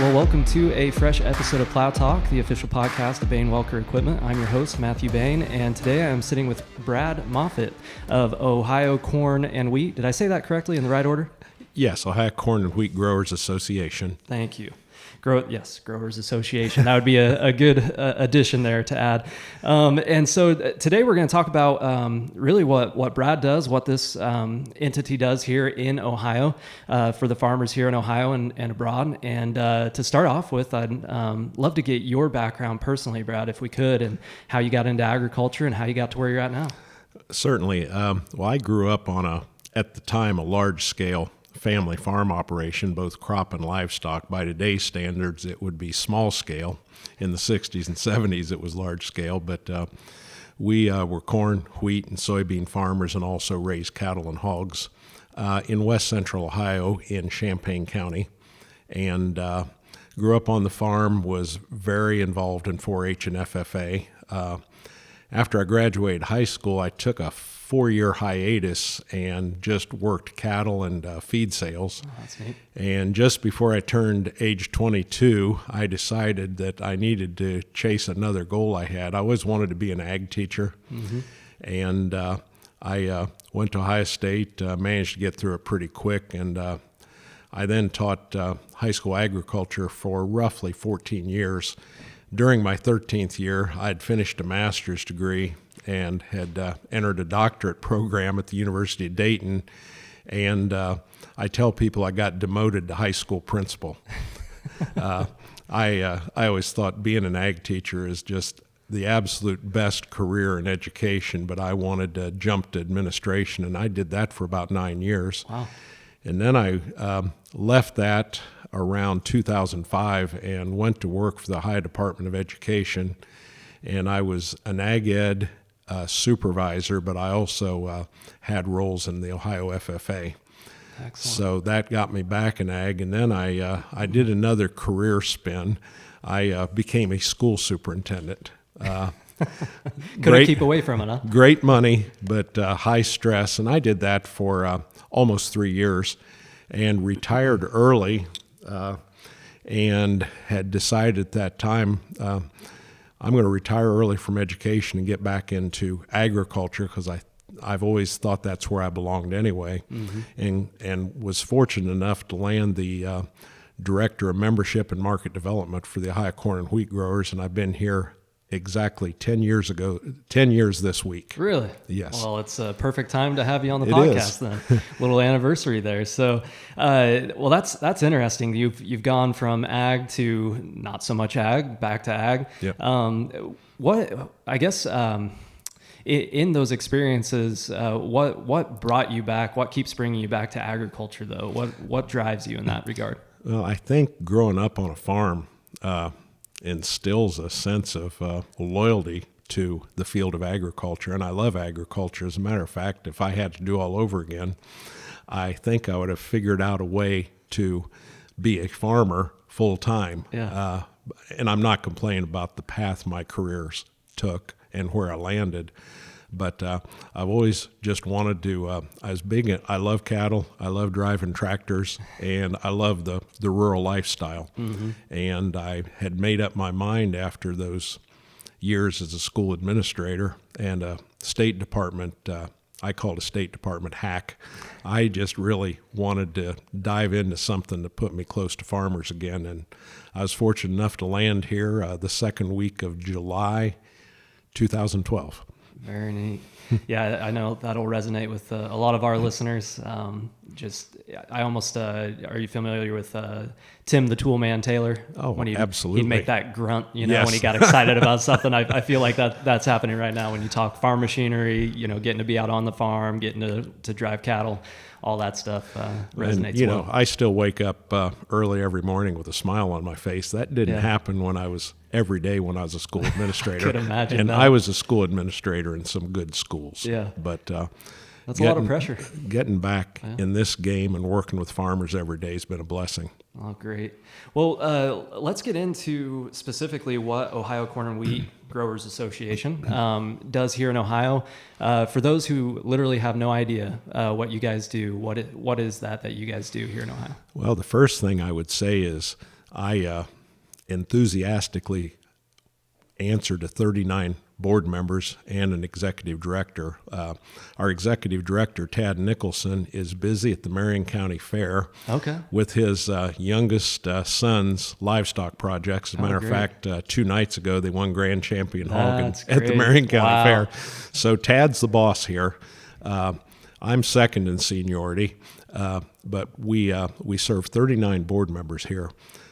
well, welcome to a fresh episode of Plowtalk, the official podcast of Bain Welker Equipment. I'm your host, Matthew Bain, and today I'm sitting with Brad Moffitt of Ohio Corn and Wheat. Did I say that correctly in the right order? Yes, Ohio Corn and Wheat Growers Association. Thank you. Growers Association. That would be a good addition there to add. And so today we're going to talk about really what Brad does, what this entity does here in Ohio for the farmers here in Ohio and abroad. And to start off with, I'd love to get your background personally, Brad, if we could, and how you got into agriculture and how you got to where you're at now. Certainly. Well, I grew up on at the time, a large-scale family farm operation, both crop and livestock. By today's standards, it would be small scale. In the 60s and 70s, it was large scale, but we were corn, wheat, and soybean farmers and also raised cattle and hogs in west central Ohio in Champaign County. And grew up on the farm, was very involved in 4-H and FFA. After I graduated high school, I took a 4-year hiatus and just worked cattle and feed sales. Oh, that's neat. And just before I turned age 22, I decided that I needed to chase another goal I had. I always wanted to be an ag teacher. Mm-hmm. And I went to Ohio State, managed to get through it pretty quick, and I then taught high school agriculture for roughly 14 years. During my 13th year, I had finished a master's degree and had entered a doctorate program at the University of Dayton. And I tell people I got demoted to high school principal. I always thought being an ag teacher is just the absolute best career in education, but I wanted to jump to administration, and I did that for about 9 years. Wow. And then I left that around 2005 and went to work for the Ohio Department of Education. And I was an ag ed supervisor, but I also had roles in the Ohio FFA. Excellent. So that got me back in ag. And then I did another career spin. I became a school superintendent. Couldn't keep away from it, huh? Great money, but high stress. And I did that for almost 3 years and retired early and had decided at that time I'm going to retire early from education and get back into agriculture because I've always thought that's where I belonged anyway. Mm-hmm. and was fortunate enough to land the Director of Membership and Market Development for the Ohio Corn and Wheat Growers, and I've been here exactly 10 years this week. Really? Yes. Well, it's a perfect time to have you on the It podcast is. then. Little anniversary there. So, well, that's interesting. You've gone from ag to not so much ag, back to ag. Yep. What, I guess, in those experiences, what brought you back? What keeps bringing you back to agriculture, though? What drives you in that regard? Well, I think growing up on a farm, instills a sense of loyalty to the field of agriculture, and I love agriculture. As a matter of fact, if I had to do all over again, I think I would have figured out a way to be a farmer full time. Yeah. And I'm not complaining about the path my careers took and where I landed, but I've always just wanted to. I love cattle, I love driving tractors, and I love the rural lifestyle. Mm-hmm. And I had made up my mind after those years as a school administrator and a State Department. I call it a State Department hack. I just really wanted to dive into something to put me close to farmers again, and I was fortunate enough to land here the second week of July 2012. Very neat. Yeah, I know that'll resonate with a lot of our listeners. I almost, are you familiar with Tim the Toolman Taylor? Oh, when absolutely. He'd make that grunt, Yes. when he got excited about something. I feel like that's happening right now when you talk farm machinery, getting to be out on the farm, getting to drive cattle. All that stuff resonates well. I still wake up early every morning with a smile on my face. That didn't happen every day when I was a school administrator. Could imagine and that. I was a school administrator in some good schools. Yeah. But that's a lot of pressure. Getting back in this game and working with farmers every day has been a blessing. Oh, great. Well, let's get into specifically what Ohio Corn and Wheat Growers Association does here in Ohio. For those who literally have no idea what you guys do, what is that you guys do here in Ohio? Well, the first thing I would say is I enthusiastically answer to 39 board members and an executive director. Our executive director, Tad Nicholson, is busy at the Marion County Fair with his youngest son's livestock projects. As a matter of fact, 2 nights ago, they won Grand Champion Hogging at the Marion County Fair. So Tad's the boss here. I'm second in seniority, but we serve 39 board members here.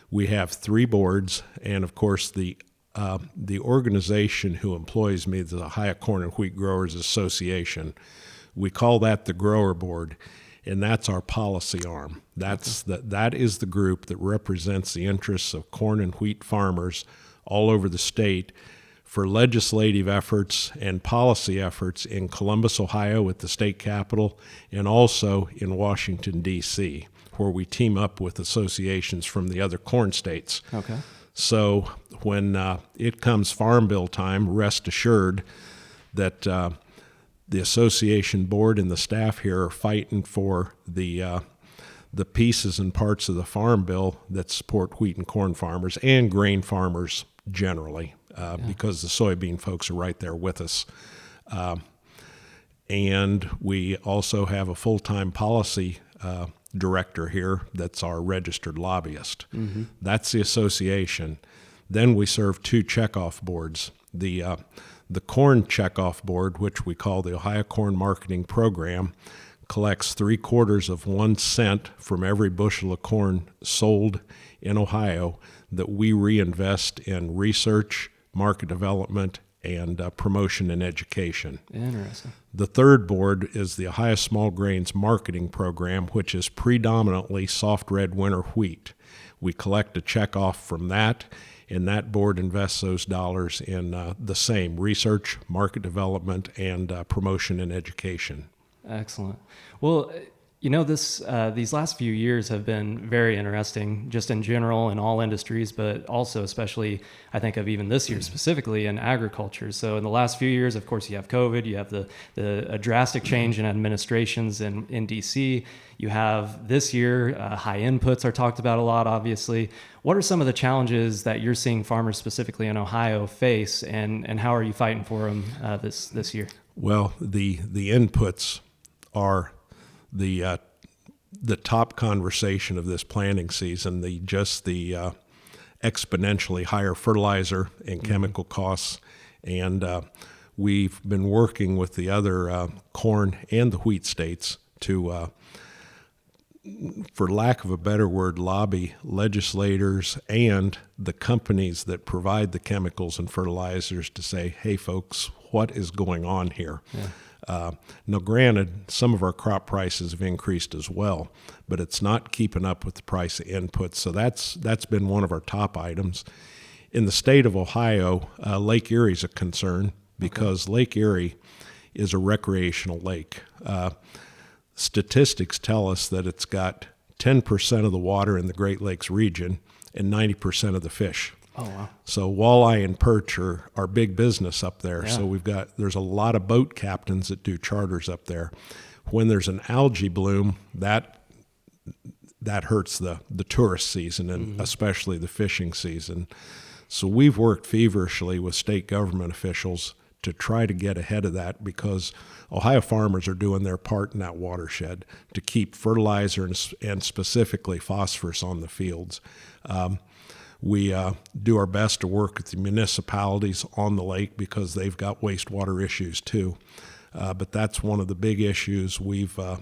We have 3 boards, and of course the organization who employs me, the Ohio Corn and Wheat Growers Association, we call that the Grower Board, and that's our policy arm. That is the group that represents the interests of corn and wheat farmers all over the state for legislative efforts and policy efforts in Columbus, Ohio at the state capitol, and also in Washington, D.C., where we team up with associations from the other corn states. Okay. So when it comes Farm Bill time, rest assured that the association board and the staff here are fighting for the pieces and parts of the Farm Bill that support wheat and corn farmers and grain farmers generally, because the soybean folks are right there with us. And we also have a full-time policy director here that's our registered lobbyist. Mm-hmm. That's the association. Then we serve 2 checkoff boards. The corn checkoff board, which we call the Ohio Corn Marketing Program, collects 3/4 of 1 cent from every bushel of corn sold in Ohio that we reinvest in research, market development, and promotion and education. Interesting. The 3rd board is the Ohio Small Grains Marketing Program, which is predominantly soft red winter wheat. We collect a check off from that, and that board invests those dollars in the same research, market development, and promotion and education. Excellent. Well, these last few years have been very interesting, just in general in all industries, but also especially, I think of even this year specifically in agriculture. So in the last few years, of course, you have COVID, you have a drastic change in administrations in DC. You have this year, high inputs are talked about a lot, obviously. What are some of the challenges that you're seeing farmers specifically in Ohio face, and how are you fighting for them this year? Well, the inputs are the top conversation of this planting season, the exponentially higher fertilizer and chemical costs. And we've been working with the other corn and the wheat states to, for lack of a better word, lobby legislators and the companies that provide the chemicals and fertilizers to say, hey, folks, what is going on here? Yeah. Now, granted, some of our crop prices have increased as well, but it's not keeping up with the price of inputs. So that's been one of our top items. In the state of Ohio, Lake Erie is a concern because Lake Erie is a recreational lake. Statistics tell us that it's got 10% of the water in the Great Lakes region and 90% of the fish. Oh, wow. So walleye and perch are big business up there. Yeah. So there's a lot of boat captains that do charters up there. When there's an algae bloom, that hurts the tourist season and especially the fishing season. So we've worked feverishly with state government officials to try to get ahead of that because Ohio farmers are doing their part in that watershed to keep fertilizer and specifically phosphorus on the fields. We do our best to work with the municipalities on the lake because they've got wastewater issues too. But that's one of the big issues we fought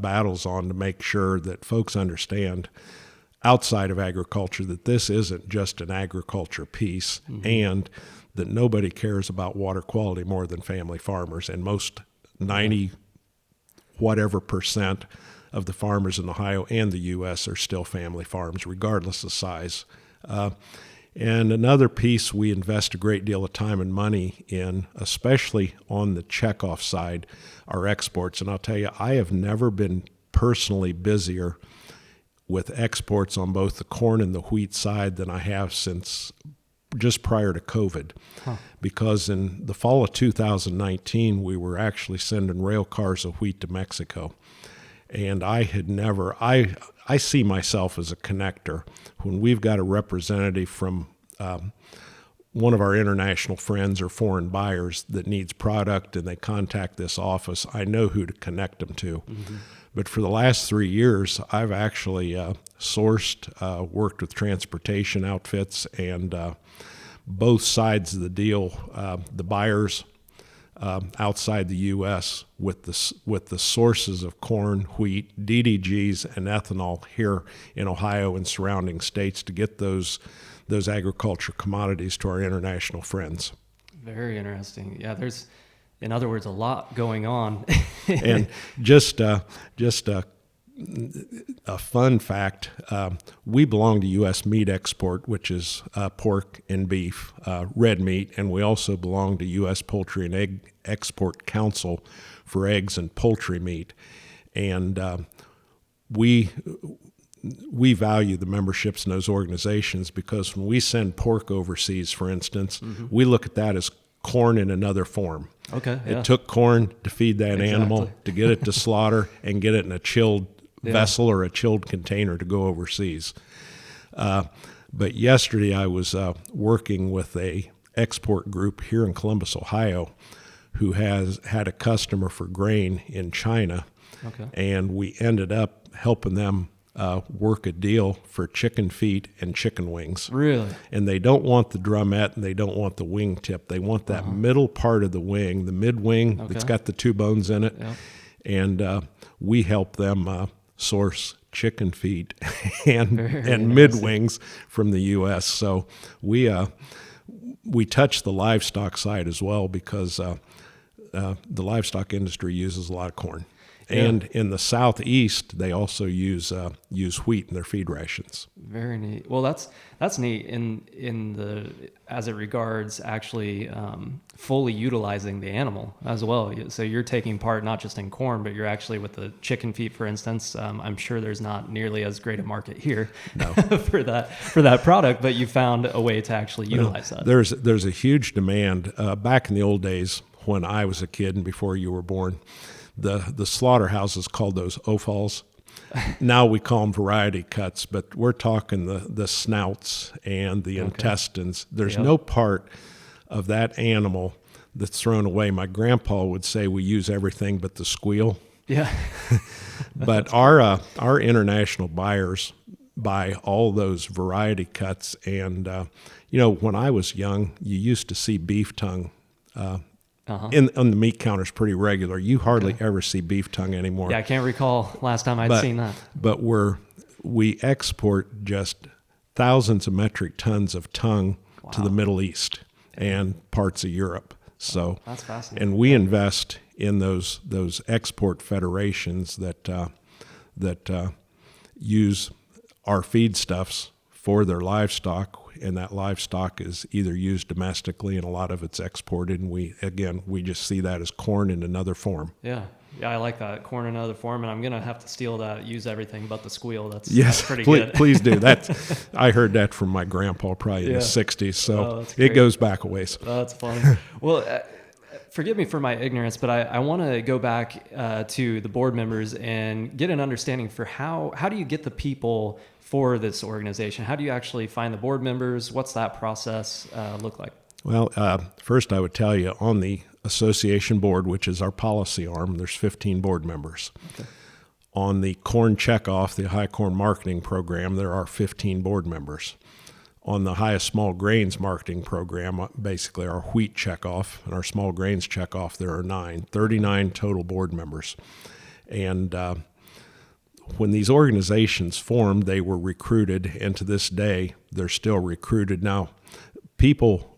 battles on to make sure that folks understand outside of agriculture that this isn't just an agriculture piece and that nobody cares about water quality more than family farmers, and most 90 whatever percent of the farmers in Ohio and the U.S. are still family farms, regardless of size. And another piece we invest a great deal of time and money in, especially on the checkoff side, are exports. And I'll tell you, I have never been personally busier with exports on both the corn and the wheat side than I have since just prior to COVID. Because in the fall of 2019, we were actually sending rail cars of wheat to Mexico. And I see myself as a connector. When we've got a representative from one of our international friends or foreign buyers that needs product and they contact this office, I know who to connect them to. Mm-hmm. But for the last 3 years, I've actually sourced, worked with transportation outfits, and both sides of the deal, the buyers outside the U.S. with the sources of corn, wheat, DDGs, and ethanol here in Ohio and surrounding states to get those agriculture commodities to our international friends. Very interesting. Yeah, there's, in other words, a lot going on. And just a fun fact, we belong to U.S. Meat Export, which is pork and beef, red meat, and we also belong to U.S. Poultry and Egg Export Council for eggs and poultry meat. And we value the memberships in those organizations because when we send pork overseas, for instance, we look at that as corn in another form. Okay. Yeah. It took corn to feed that animal, to get it to slaughter, and get it in a chilled vessel or a chilled container to go overseas. But yesterday I was working with a export group here in Columbus, Ohio, who has had a customer for grain in China. Okay. And we ended up helping them work a deal for chicken feet and chicken wings. Really? And they don't want the drumette and they don't want the wing tip. They want that middle part of the wing, the mid wing that's got the two bones in it. Yep. And we help them source chicken feet and mid wings from the U.S. So we touch the livestock side as well because the livestock industry uses a lot of corn. And in the southeast, they also use wheat in their feed rations. Very neat. Well, that's neat as it regards actually fully utilizing the animal as well. So you're taking part not just in corn, but you're actually with the chicken feet, for instance. I'm sure there's not nearly as great a market here for that product, but you found a way to actually utilize that. There's a huge demand. Back in the old days when I was a kid and before you were born, the slaughterhouses called those offals. Now we call them variety cuts, but we're talking the snouts and the intestines. There's no part of that animal that's thrown away. My grandpa would say we use everything but the squeal. Yeah. But our international buyers buy all those variety cuts. And, when I was young, you used to see beef tongue on the meat counters pretty regular. You hardly ever see beef tongue anymore. Yeah, I can't recall last time I'd seen that. But we export just thousands of metric tons of tongue to the Middle East and parts of Europe. So that's fascinating. And we invest in those export federations that use our feedstuffs for their livestock, and that livestock is either used domestically and a lot of it's exported, and we just see that as corn in another form. Yeah, I like that, corn in another form, and I'm going to have to steal that, use everything but the squeal. That's pretty good. Please do. I heard that from my grandpa probably in the 60s, so it goes back a ways. That's funny. Well, forgive me for my ignorance, but I want to go back to the board members and get an understanding for how do you get the people for this organization? How do you actually find the board members? What's that process look like? Well, first I would tell you on the association board, which is our policy arm, there's 15 board members. Okay. On the corn checkoff, the high corn marketing program, there are 15 board members. On the highest small grains marketing program, basically our wheat checkoff and our small grains checkoff, there are 39 total board members. And when these organizations formed, they were recruited, and to this day, they're still recruited. Now, people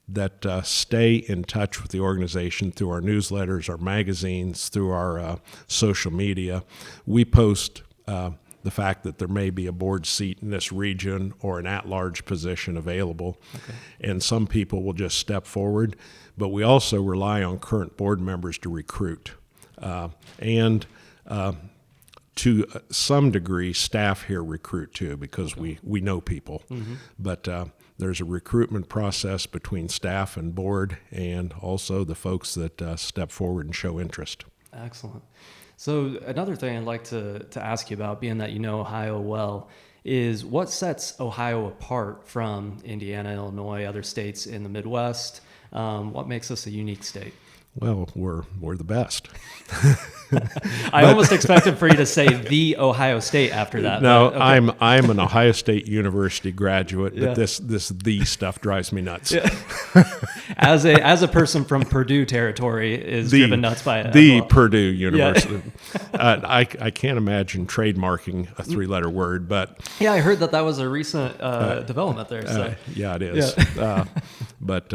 that stay in touch with the organization through our newsletters, our magazines, through our social media, we post the fact that there may be a board seat in this region or an at-large position available. Okay. And some people will just step forward, but we also rely on current board members to recruit. And to some degree, staff here recruit too, because we know people. Mm-hmm. But there's a recruitment process between staff and board, and also the folks that step forward and show interest. Excellent. So another thing I'd like to ask you about, being that you know Ohio well, is what sets Ohio apart from Indiana, Illinois, other states in the Midwest? What makes us a unique state? Well, we're the best. I almost expected for you to say the Ohio State after that. No, but okay. I'm an Ohio State University graduate, but Yeah. this the stuff drives me nuts. Yeah. As a person from Purdue territory is driven nuts by it. as The well. Purdue University. I can't imagine trademarking a 3-letter word, but Yeah, I heard that was a recent development there. So. yeah, it is. But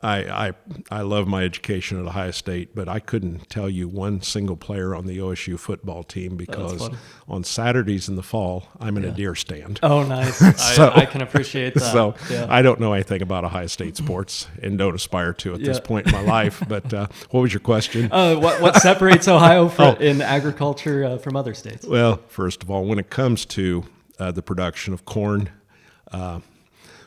I love my education at Ohio State, but I couldn't tell you one single player on the OSU football team because on Saturdays in the fall, I'm in a deer stand. Oh, nice. So- I can appreciate that. So Yeah. I don't know anything about Ohio State sports and don't aspire to at this point in my life. But what was your question? What separates Ohio in agriculture from other states? Well, first of all, when it comes to the production of corn,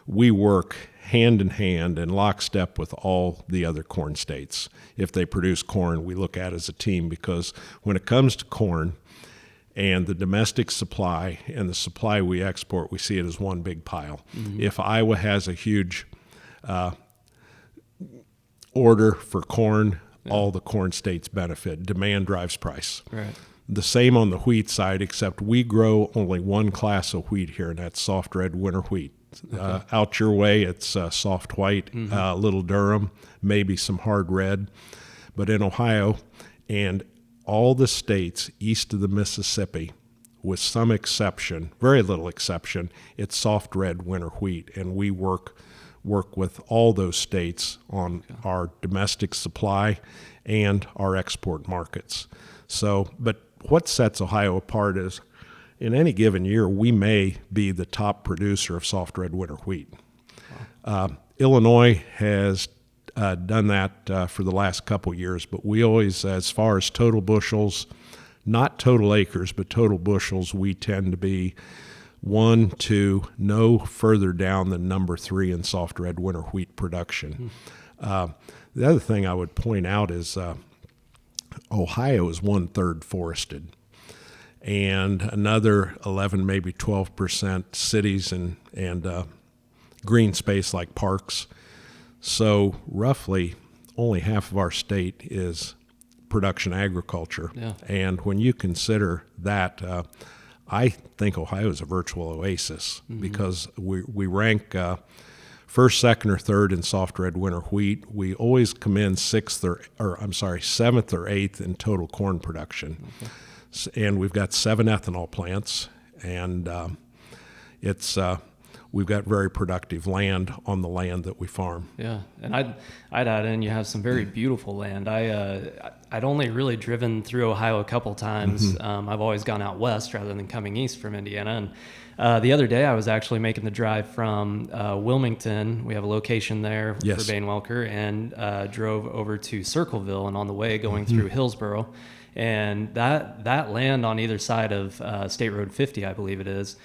we work hand in hand and lockstep with all the other corn states. If they produce corn, we look at it as a team, because when it comes to corn and the domestic supply and the supply we export, we see it as one big pile. Mm-hmm. If Iowa has a huge order for corn, all the corn states benefit. Demand drives price. Right. The same on the wheat side, except we grow only one class of wheat here, and that's soft red winter wheat. Okay. Out your way, it's soft white, little Durham, maybe some hard red. But in Ohio and all the states east of the Mississippi, with some exception, very little exception, it's soft red winter wheat. And we work with all those states on our domestic supply and our export markets. So, but what sets Ohio apart is, in any given year, we may be the top producer of soft red winter wheat. Illinois has done that for the last couple years, but we always, as far as total bushels, not total acres, but total bushels, we tend to be 1, 2, no further down than number 3 in soft red winter wheat production. The other thing I would point out is Ohio is 1/3 forested, and another 11, maybe 12% cities and green space like parks. So roughly only half of our state is production agriculture. Yeah. And when you consider that, I think Ohio is a virtual oasis, because we rank first, second, or third in soft red winter wheat. We always come in 7th or 8th in total corn production. Okay. And we've got 7 ethanol plants, and we've got very productive land on the land that we farm. Yeah, and I'd add in, you have some very beautiful land. I'd only really driven through Ohio a couple times. I've always gone out west rather than coming east from Indiana. And the other day I was actually making the drive from Wilmington. We have a location there for Bain Welker, and drove over to Circleville, and on the way going through Hillsboro. And that land on either side of State Road 50, I believe it is,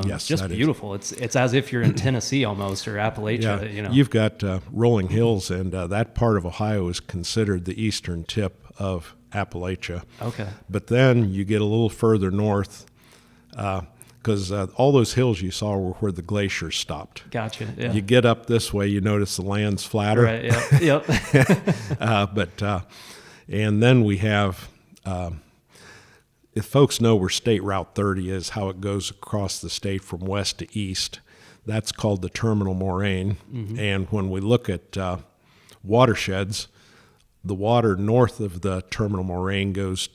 just beautiful. It's as if you're in Tennessee almost, or Appalachia. Yeah. You know, You've got rolling hills, and that part of Ohio is considered the eastern tip of Appalachia. Okay. But then you get a little further north, because all those hills you saw were where the glaciers stopped. Gotcha. Yeah. You get up this way, you notice the land's flatter. Right. Yep. Yep. And then we have, if folks know where State Route 30 is, how it goes across the state from west to east, that's called the Terminal Moraine. And when we look at watersheds, the water north of the Terminal Moraine goes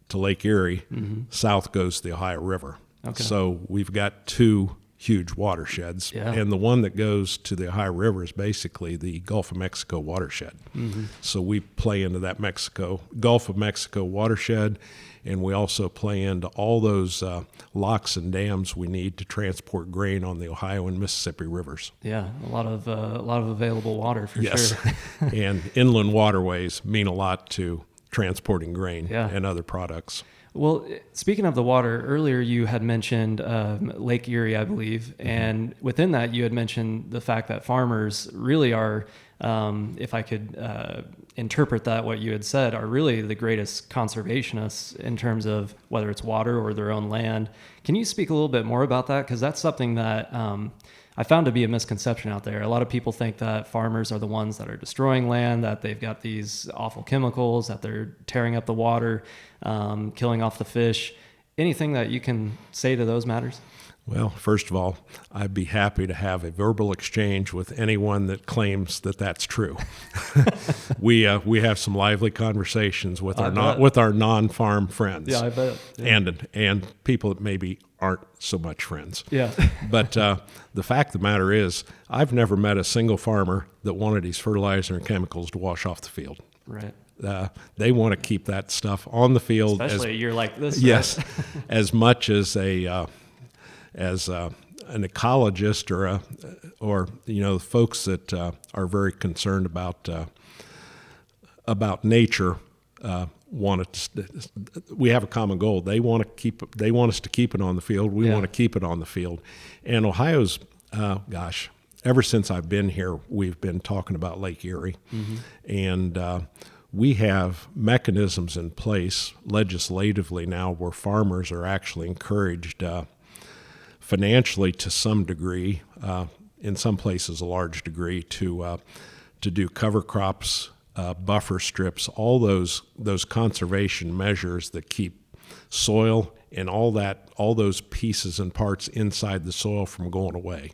to Lake Erie, south goes the Ohio River. Okay. So we've got 2 huge watersheds, and the one that goes to the Ohio River is basically the Gulf of Mexico watershed. So we play into that Gulf of Mexico watershed, and we also play into all those locks and dams we need to transport grain on the Ohio and Mississippi rivers. Yeah, a lot of available water for sure. And inland waterways mean a lot to transporting grain and other products. Well, speaking of the water, earlier you had mentioned Lake Erie, I believe, and within that you had mentioned the fact that farmers really are, if I could interpret that what you had said are really the greatest conservationists in terms of whether it's water or their own land. Can you speak a little bit more about that? Because that's something that I found to be a misconception out there. A lot of people think that farmers are the ones that are destroying land, that they've got these awful chemicals, that they're tearing up the water, killing off the fish. Anything that you can say to those matters? Well, first of all, I'd be happy to have a verbal exchange with anyone that claims that that's true. We have some lively conversations with our non-farm friends. Yeah, I bet. Yeah. And people that maybe aren't so much friends. Yeah. But the fact of the matter is, I've never met a single farmer that wanted these fertilizer and chemicals to wash off the field. Right. They want to keep that stuff on the field. Especially you're like this. Yes, right? as much as an ecologist or folks that are very concerned about nature want it. We have a common goal. They want us to keep it on the field. We want to keep it on the field. And Ohio's, ever since I've been here, we've been talking about Lake Erie, and we have mechanisms in place legislatively now where farmers are actually encouraged financially to some degree, in some places a large degree, to do cover crops, buffer strips, all those conservation measures that keep soil and all those pieces and parts inside the soil from going away.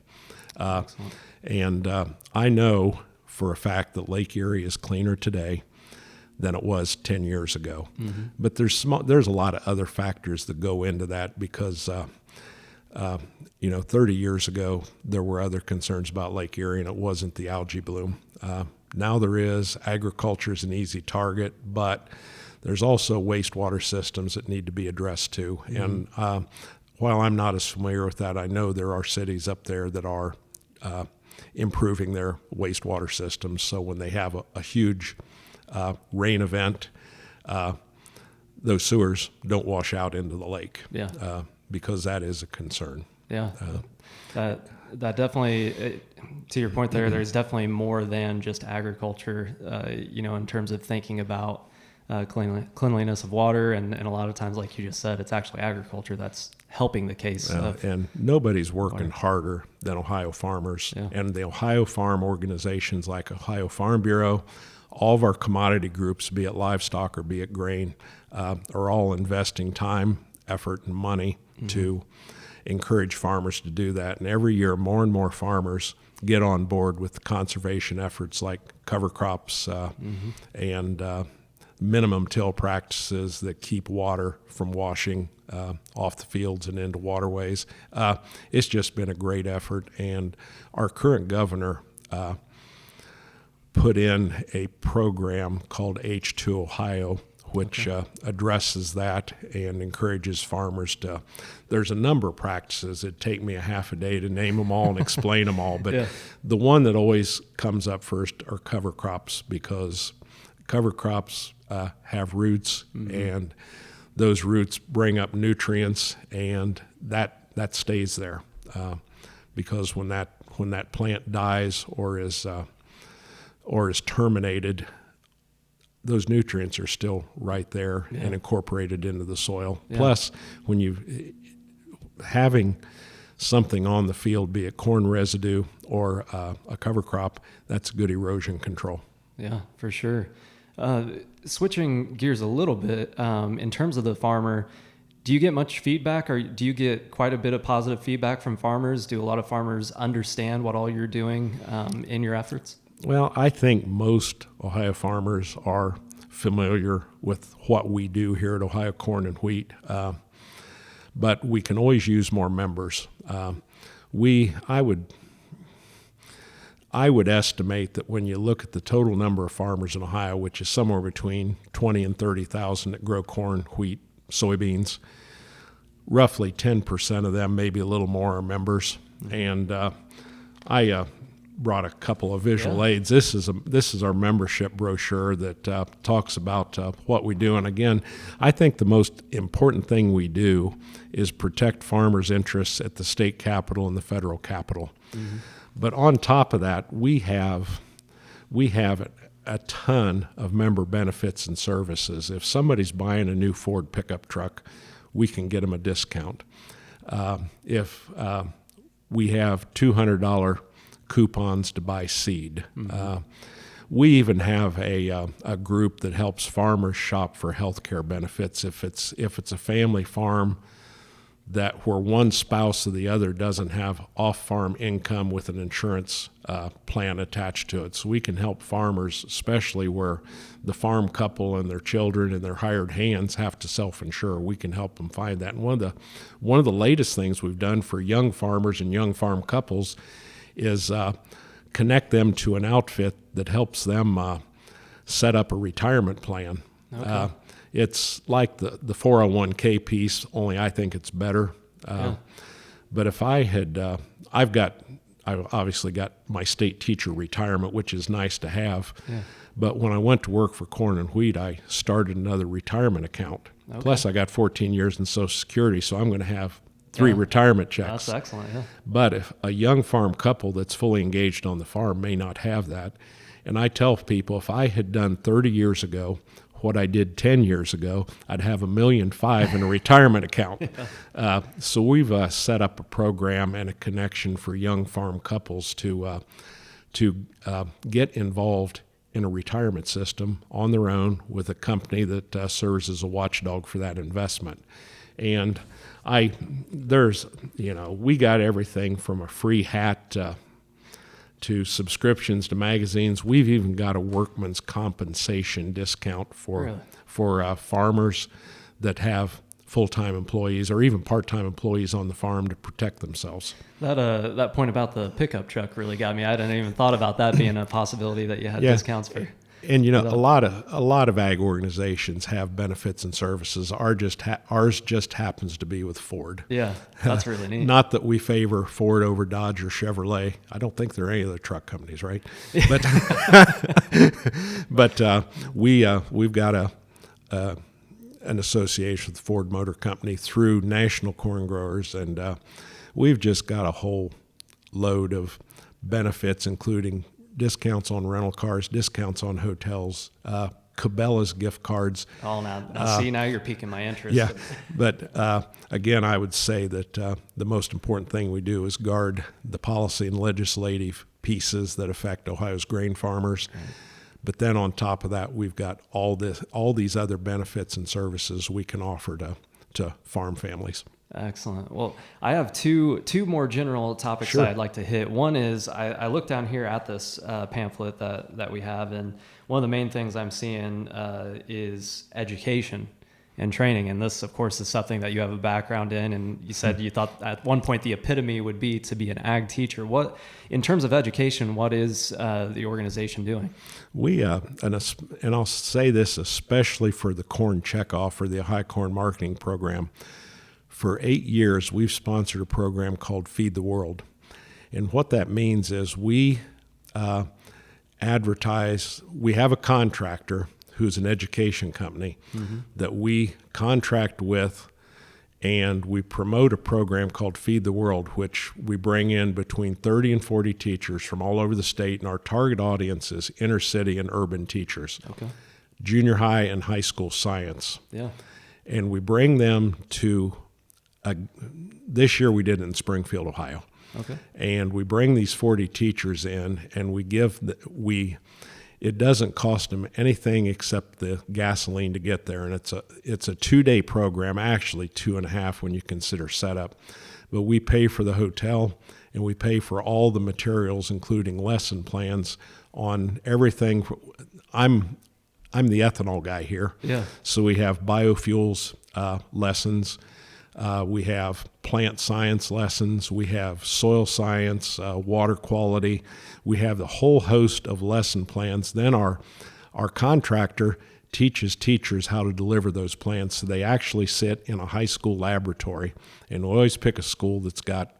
And I know for a fact that Lake Erie is cleaner today than it was 10 years ago. But there's a lot of other factors that go into that because 30 years ago, there were other concerns about Lake Erie, and it wasn't the algae bloom. Now there is. Agriculture is an easy target, but there's also wastewater systems that need to be addressed too. And while I'm not as familiar with that, I know there are cities up there that are improving their wastewater systems. So when they have a huge rain event, those sewers don't wash out into the lake. Because that is a concern. Yeah, that definitely, to your point there, there's definitely more than just agriculture, in terms of thinking about cleanliness of water. And a lot of times, like you just said, it's actually agriculture that's helping the case. And nobody's working harder than Ohio farmers. And the Ohio farm organizations like Ohio Farm Bureau, all of our commodity groups, be it livestock or be it grain, are all investing time, effort, and money to encourage farmers to do that. And every year, more and more farmers get on board with conservation efforts like cover crops and minimum till practices that keep water from washing off the fields and into waterways. It's just been a great effort. And our current governor put in a program called H2 Ohio, which addresses that and encourages farmers to. There's a number of practices. It'd take me a half a day to name them all and explain them all. But the one that always comes up first are cover crops, because cover crops have roots, and those roots bring up nutrients, and that stays there. Because when that plant dies or is terminated, those nutrients are still right there and incorporated into the soil. Plus, when having something on the field, be it corn residue or a cover crop, that's good erosion control. Yeah, for sure. Switching gears a little bit, in terms of the farmer, do you get much feedback, or do you get quite a bit of positive feedback from farmers? Do a lot of farmers understand what all you're doing in your efforts? Well, I think most Ohio farmers are familiar with what we do here at Ohio Corn and Wheat, but we can always use more members. I would estimate that when you look at the total number of farmers in Ohio, which is somewhere between 20 and 30,000 that grow corn, wheat, soybeans, roughly 10% of them, maybe a little more, are members. And I brought a couple of visual aids. This is our membership brochure that talks about what we do. And again, I think the most important thing we do is protect farmers' interests at the state capitol and the federal capitol. But on top of that, we have a ton of member benefits and services. If somebody's buying a new Ford pickup truck, we can get them a discount. If we have $200 coupons to buy seed. We even have a group that helps farmers shop for health care benefits. If it's a family farm that where one spouse or the other doesn't have off-farm income with an insurance plan attached to it. So we can help farmers, especially where the farm couple and their children and their hired hands have to self-insure. We can help them find that. And one of the latest things we've done for young farmers and young farm couples is connect them to an outfit that helps them set up a retirement plan. Okay. It's like the 401k piece, only I think it's better. But if I had, I've obviously got my state teacher retirement, which is nice to have. Yeah. But when I went to work for Corn and Wheat, I started another retirement account. Okay. Plus, I got 14 years in Social Security, so I'm going to have 3 retirement checks. That's excellent, yeah. But if a young farm couple that's fully engaged on the farm may not have that, and I tell people if I had done 30 years ago what I did 10 years ago, I'd have $1.5 million in a retirement account. So we've set up a program and a connection for young farm couples to get involved in a retirement system on their own with a company that serves as a watchdog for that investment. And we got everything from a free hat to subscriptions to magazines. We've even got a workman's compensation discount for farmers that have full-time employees or even part-time employees on the farm to protect themselves. That point about the pickup truck really got me. I hadn't even thought about that being a possibility that you had discounts for. And a lot of ag organizations have benefits and services. Ours just happens to be with Ford. Yeah, that's really neat. Not that we favor Ford over Dodge or Chevrolet. I don't think there are any other truck companies, right? But we've got an association with the Ford Motor Company through National Corn Growers, and we've just got a whole load of benefits, including discounts on rental cars, discounts on hotels, Cabela's gift cards. Oh, now you're piquing my interest. Yeah, but again, I would say that the most important thing we do is guard the policy and legislative pieces that affect Ohio's grain farmers. Right. But then on top of that, we've got all these other benefits and services we can offer to farm families. Excellent. Well, I have two more general topics Sure. that I'd like to hit. One is I look down here at this pamphlet that we have, and one of the main things I'm seeing is education and training. And this, of course, is something that you have a background in. And you said you thought at one point the epitome would be to be an ag teacher. What, in terms of education, what is the organization doing? We and I'll say this especially for the corn checkoff or the Ohio Corn Marketing Program. For 8 years, we've sponsored a program called Feed the World. And what that means is we advertise, we have a contractor who's an education company that we contract with, and we promote a program called Feed the World, which we bring in between 30 and 40 teachers from all over the state, and our target audience is inner city and urban teachers, junior high and high school science. Yeah. And we bring them to this year we did it in Springfield, Ohio. Okay. And we bring these 40 teachers in, and it doesn't cost them anything except the gasoline to get there. And it's a 2-day program, actually 2.5 when you consider setup. But we pay for the hotel, and we pay for all the materials, including lesson plans on everything. I'm the ethanol guy here. Yeah. So we have biofuels lessons. We have plant science lessons. We have soil science, water quality. We have the whole host of lesson plans. Then our contractor teaches teachers how to deliver those plans. So they actually sit in a high school laboratory, and we always pick a school that's got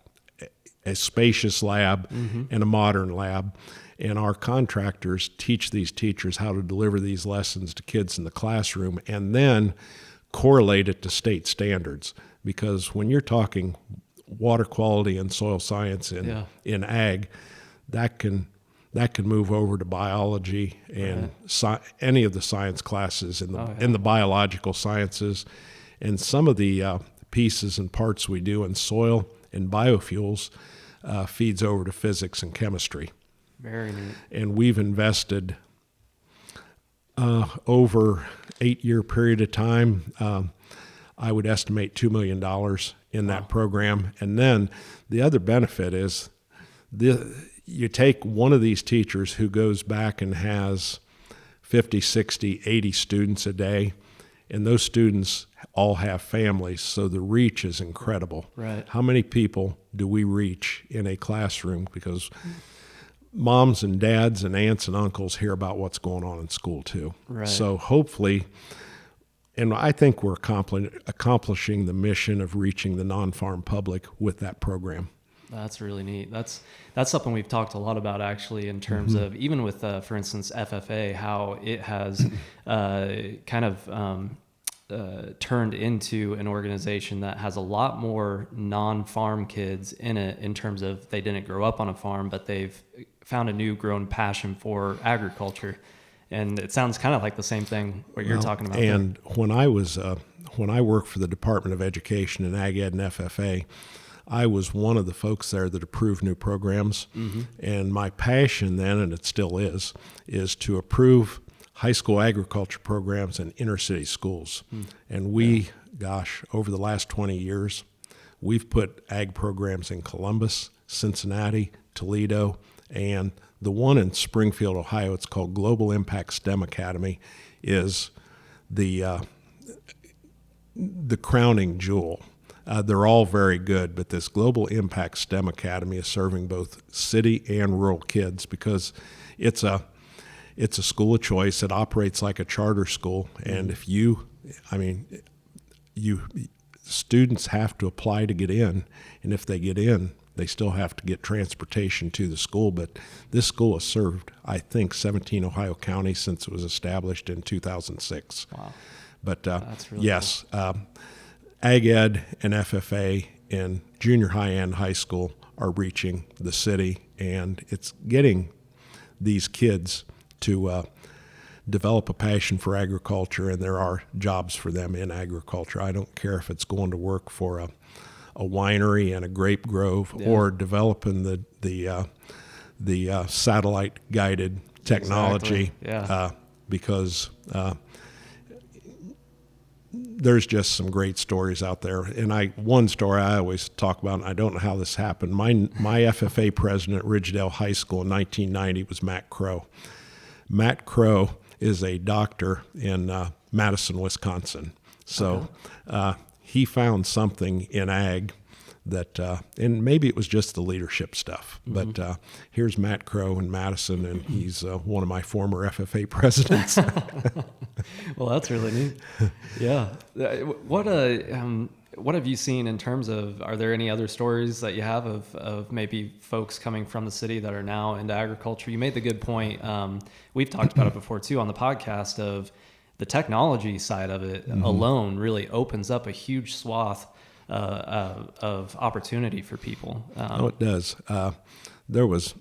a spacious lab and a modern lab. And our contractors teach these teachers how to deliver these lessons to kids in the classroom and then correlate it to state standards. Because when you're talking water quality and soil science in ag, that can that could move over to biology and any of the science classes in the biological sciences, and some of the pieces and parts we do in soil and biofuels feeds over to physics and chemistry. Very neat. And we've invested over 8-year period of time. I would estimate $2 million in that program. And then the other benefit is you take one of these teachers who goes back and has 50, 60, 80 students a day, and those students all have families, so the reach is incredible. Right. How many people do we reach in a classroom? Because moms and dads and aunts and uncles hear about what's going on in school too. Right. So hopefully, and I think we're accomplishing the mission of reaching the non-farm public with that program. That's really neat. That's something we've talked a lot about, actually, in terms of even with, for instance, FFA, how it has kind of turned into an organization that has a lot more non-farm kids in it, in terms of they didn't grow up on a farm, but they've found a new grown passion for agriculture. And it sounds kind of like the same thing what you're talking about. And when I worked for the Department of Education in Ag Ed and FFA, I was one of the folks there that approved new programs. And my passion then, and it still is to approve high school agriculture programs in inner city schools. And we, over the last 20 years, we've put ag programs in Columbus, Cincinnati, Toledo, and the one in Springfield, Ohio, it's called Global Impact STEM Academy, is the crowning jewel. They're all very good, but this Global Impact STEM Academy is serving both city and rural kids because it's a school of choice. It operates like a charter school, and if students have to apply to get in, and if they get in, they still have to get transportation to the school. But this school has served, I think, 17 Ohio counties since it was established in 2006. Wow. But That's really yes, Ag Ed and FFA in junior high and high school are reaching the city, and it's getting these kids to develop a passion for agriculture, and there are jobs for them in agriculture. I don't care if it's going to work for a winery and a grape grove, or developing the satellite guided technology, because there's just some great stories out there. And one story I always talk about, and I don't know how this happened. My FFA president at Ridgedale High School in 1990 was Matt Crow. Matt Crow is a doctor in Madison, Wisconsin. So he found something in ag that, and maybe it was just the leadership stuff, but here's Matt Crow in Madison, and he's one of my former FFA presidents. Well, that's really neat. Yeah. What have you seen in terms of, are there any other stories that you have of maybe folks coming from the city that are now into agriculture? You made the good point. We've talked about it before too on the podcast, of the technology side of it alone really opens up a huge swath of opportunity for people. Oh, it does. There was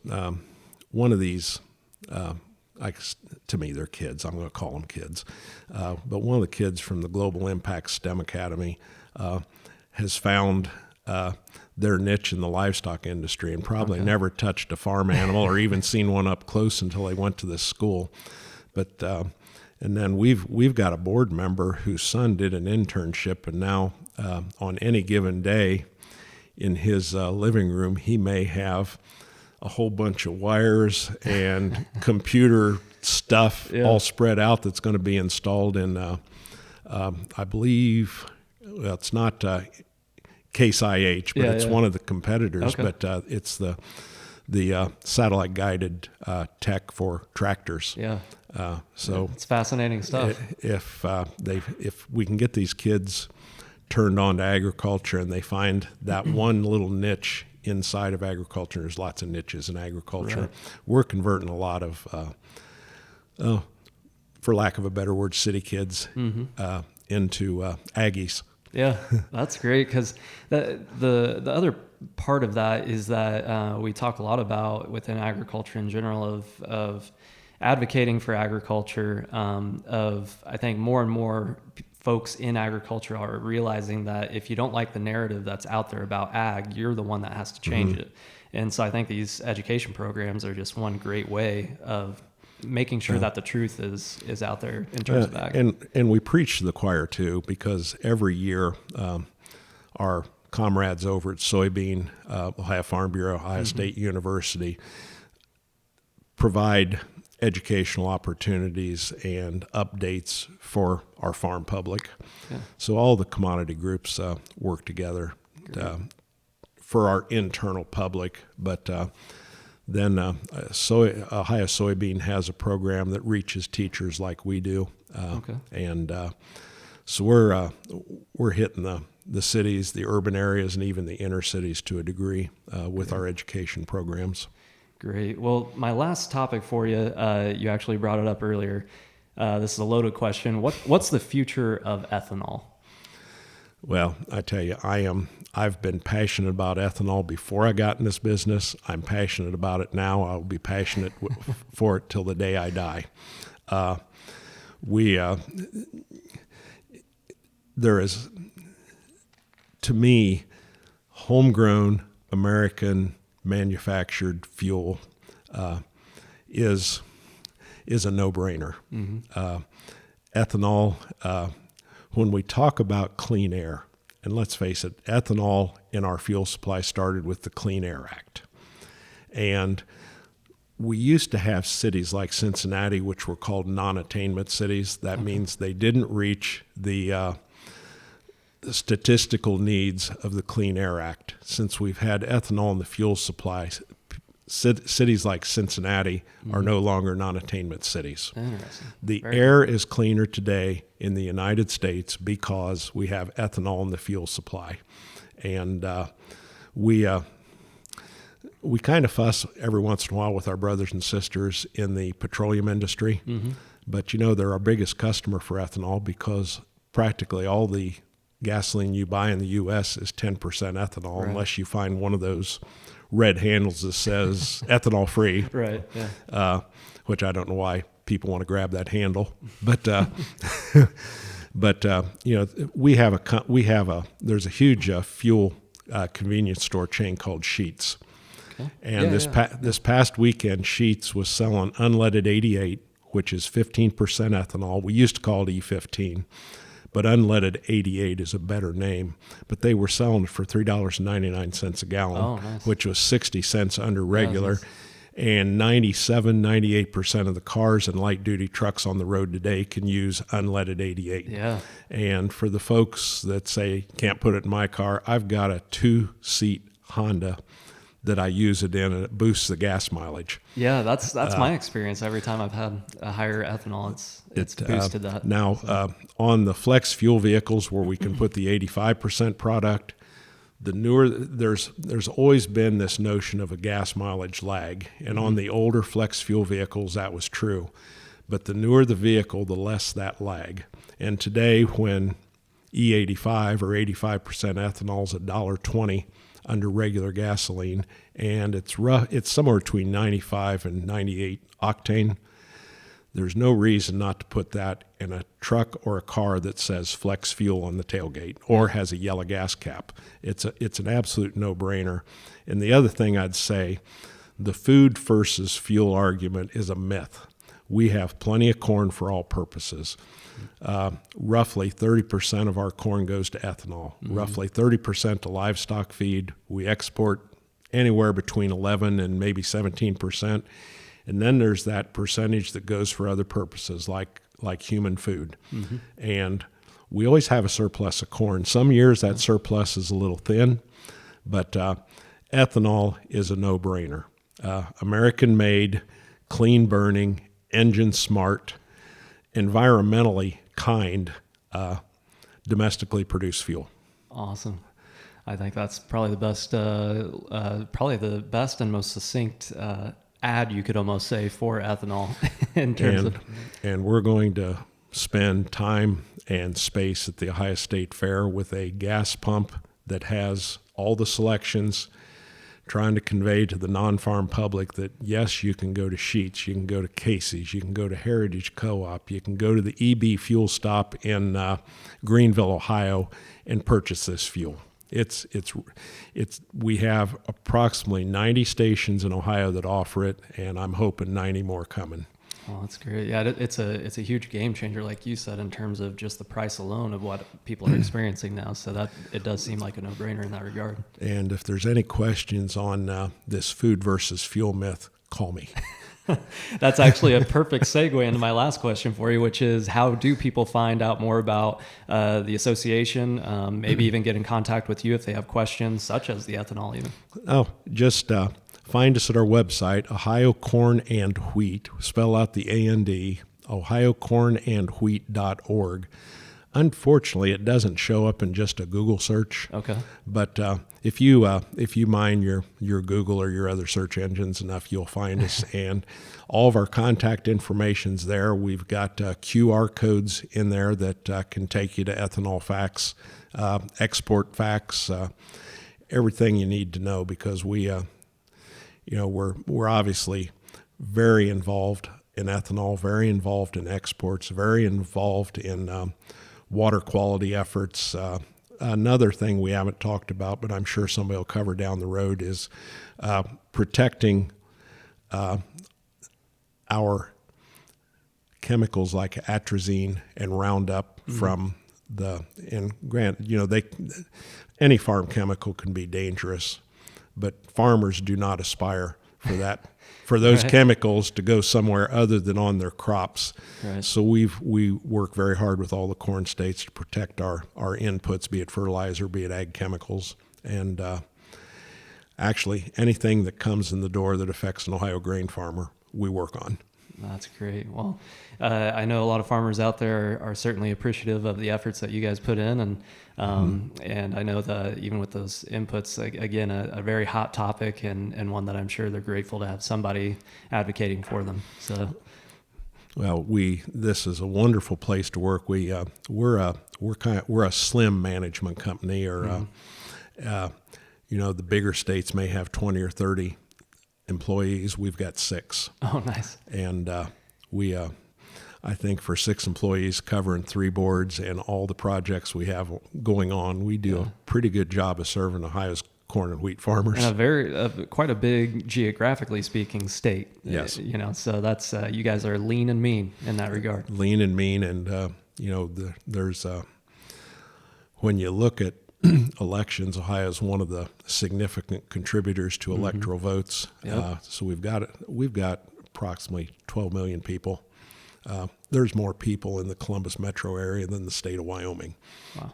one of these, to me, they're kids. I'm going to call them kids. But one of the kids from the Global Impact STEM Academy has found their niche in the livestock industry, and probably never touched a farm animal or even seen one up close until they went to this school. But and then we've got a board member whose son did an internship, and now on any given day in his living room, he may have a whole bunch of wires and computer stuff all spread out that's going to be installed in, I believe, well, it's not Case IH, but it's one of the competitors, but it's the satellite guided tech for tractors. So it's fascinating stuff. If we can get these kids turned on to agriculture and they find that one little niche inside of agriculture, there's lots of niches in agriculture. We're converting a lot of, for lack of a better word, city kids into Aggies. Yeah, that's great, because the other part of that is that we talk a lot about within agriculture in general of advocating for agriculture. I think more and more folks in agriculture are realizing that if you don't like the narrative that's out there about ag, you're the one that has to change it. And so I think these education programs are just one great way of making sure that the truth is out there in terms of ag. And we preach to the choir too, because every year our comrades over at Soybean, Ohio Farm Bureau, Ohio State University provide educational opportunities and updates for our farm public. Yeah. So all the commodity groups work together for our internal public, but then Ohio Soybean has a program that reaches teachers like we do, and so we're hitting the cities, the urban areas, and even the inner cities to a degree with our education programs. Great. Well, my last topic for you, you actually brought it up earlier. This is a loaded question. What's the future of ethanol? Well, I tell you, I've been passionate about ethanol before I got in this business. I'm passionate about it now. I'll be passionate for it till the day I die. There is, to me, homegrown American manufactured fuel is a no-brainer. Ethanol, when we talk about clean air, and let's face it, ethanol in our fuel supply started with the Clean Air Act. And we used to have cities like Cincinnati, which were called non-attainment cities. That means they didn't reach the statistical needs of the Clean Air Act. Since we've had ethanol in the fuel supply, cities like Cincinnati are no longer non-attainment cities. The air is cleaner today in the United States because we have ethanol in the fuel supply. And we kind of fuss every once in a while with our brothers and sisters in the petroleum industry. But, they're our biggest customer for ethanol because practically all the gasoline you buy in the U.S. is 10% ethanol, unless you find one of those red handles that says ethanol free. Right. Yeah. Which I don't know why people want to grab that handle, but there's a huge fuel convenience store chain called Sheetz, and this past weekend Sheetz was selling unleaded 88, which is 15% ethanol. We used to call it E15. But unleaded 88 is a better name. But they were selling it for $3.99 a gallon, which was 60 cents under regular. And 98% of the cars and light-duty trucks on the road today can use unleaded 88. Yeah. And for the folks that say, can't put it in my car, I've got a 2-seat Honda that I use it in, and it boosts the gas mileage. Yeah, that's my experience. Every time I've had a higher ethanol, it's boosted that. Now, on the flex fuel vehicles where we can put the 85% product, the newer there's always been this notion of a gas mileage lag, and on the older flex fuel vehicles that was true. But the newer the vehicle, the less that lag. And today, when E85 or 85% ethanol is $1.20 under regular gasoline, and it's somewhere between 95 and 98 octane. There's no reason not to put that in a truck or a car that says flex fuel on the tailgate or has a yellow gas cap. It's an absolute no-brainer. And the other thing I'd say, the food versus fuel argument is a myth. We have plenty of corn for all purposes. Roughly 30% of our corn goes to ethanol, roughly 30% to livestock feed. We export anywhere between 11 and maybe 17%. And then there's that percentage that goes for other purposes like human food. And we always have a surplus of corn. Some years that surplus is a little thin, but ethanol is a no-brainer. American-made, clean-burning, engine-smart, environmentally kind, domestically produced fuel. Awesome. I think that's probably the best and most succinct ad you could almost say for ethanol in terms and we're going to spend time and space at the Ohio State Fair with a gas pump that has all the selections, trying to convey to the non-farm public that, yes, you can go to Sheetz, you can go to Casey's, you can go to Heritage Co-op, you can go to the EB fuel stop in Greenville, Ohio, and purchase this fuel. We have approximately 90 stations in Ohio that offer it, and I'm hoping 90 more coming. Oh, that's great. Yeah, it's a huge game changer, like you said, in terms of just the price alone of what people are experiencing now. So that it does seem like a no-brainer in that regard. And if there's any questions on this food versus fuel myth, call me. That's actually a perfect segue into my last question for you, which is how do people find out more about the association, maybe even get in contact with you if they have questions, such as the ethanol even? Oh, just find us at our website, Ohio Corn and Wheat. Spell out the A-N-D, ohiocornandwheat.org. Unfortunately, it doesn't show up in just a Google search. Okay. But if you mind your Google or your other search engines enough, you'll find us. And all of our contact information's there. We've got QR codes in there that can take you to ethanol facts, export facts, everything you need to know, because we're obviously very involved in ethanol, very involved in exports, very involved in water quality efforts. Another thing we haven't talked about, but I'm sure somebody will cover down the road, is protecting our chemicals like atrazine and Roundup from any farm chemical can be dangerous, but farmers do not aspire for that, for those chemicals to go somewhere other than on their crops. Right. So we work very hard with all the corn states to protect our inputs, be it fertilizer, be it ag chemicals, and actually anything that comes in the door that affects an Ohio grain farmer, we work on. That's great. Well, I know a lot of farmers out there are certainly appreciative of the efforts that you guys put in, and I know that even with those inputs, again, a very hot topic and one that I'm sure they're grateful to have somebody advocating for them. So, well, this is a wonderful place to work. We're a slim management company, or the bigger states may have 20 or 30 employees. We've got 6. Oh, nice. And I think for 6 employees covering 3 boards and all the projects we have going on, we do a pretty good job of serving Ohio's corn and wheat farmers. And quite a big, geographically speaking, state. Yes. So that's, you guys are lean and mean in that regard. Lean and mean. And, there's, when you look at elections, Ohio is one of the significant contributors to electoral votes. Yep. So we've got approximately 12 million people. There's more people in the Columbus metro area than the state of Wyoming. Wow.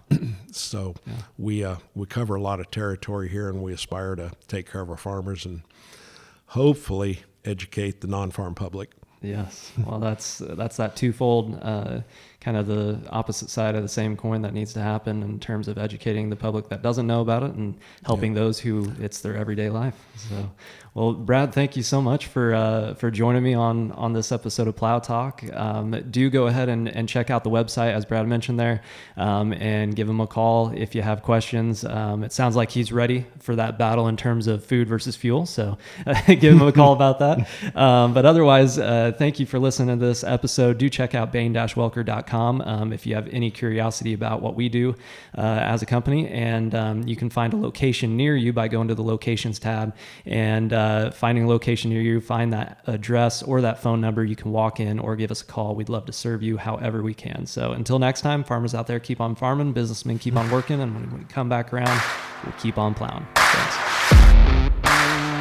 So we cover a lot of territory here, and we aspire to take care of our farmers and hopefully educate the non-farm public. Yes. Well, that's that twofold, kind of the opposite side of the same coin that needs to happen in terms of educating the public that doesn't know about it and helping those who it's their everyday life. So, well, Brad, thank you so much for joining me on this episode of Plow Talk. Do go ahead and check out the website, as Brad mentioned there, and give him a call if you have questions. It sounds like he's ready for that battle in terms of food versus fuel. So give him a call about that. But otherwise, thank you for listening to this episode. Do check out bain-welker.com if you have any curiosity about what we do as a company. And you can find a location near you by going to the locations tab and finding a location near you, find that address or that phone number. You can walk in or give us a call. We'd love to serve you however we can. So until next time, farmers out there, keep on farming, businessmen keep on working, and when we come back around, we'll keep on plowing. Thanks.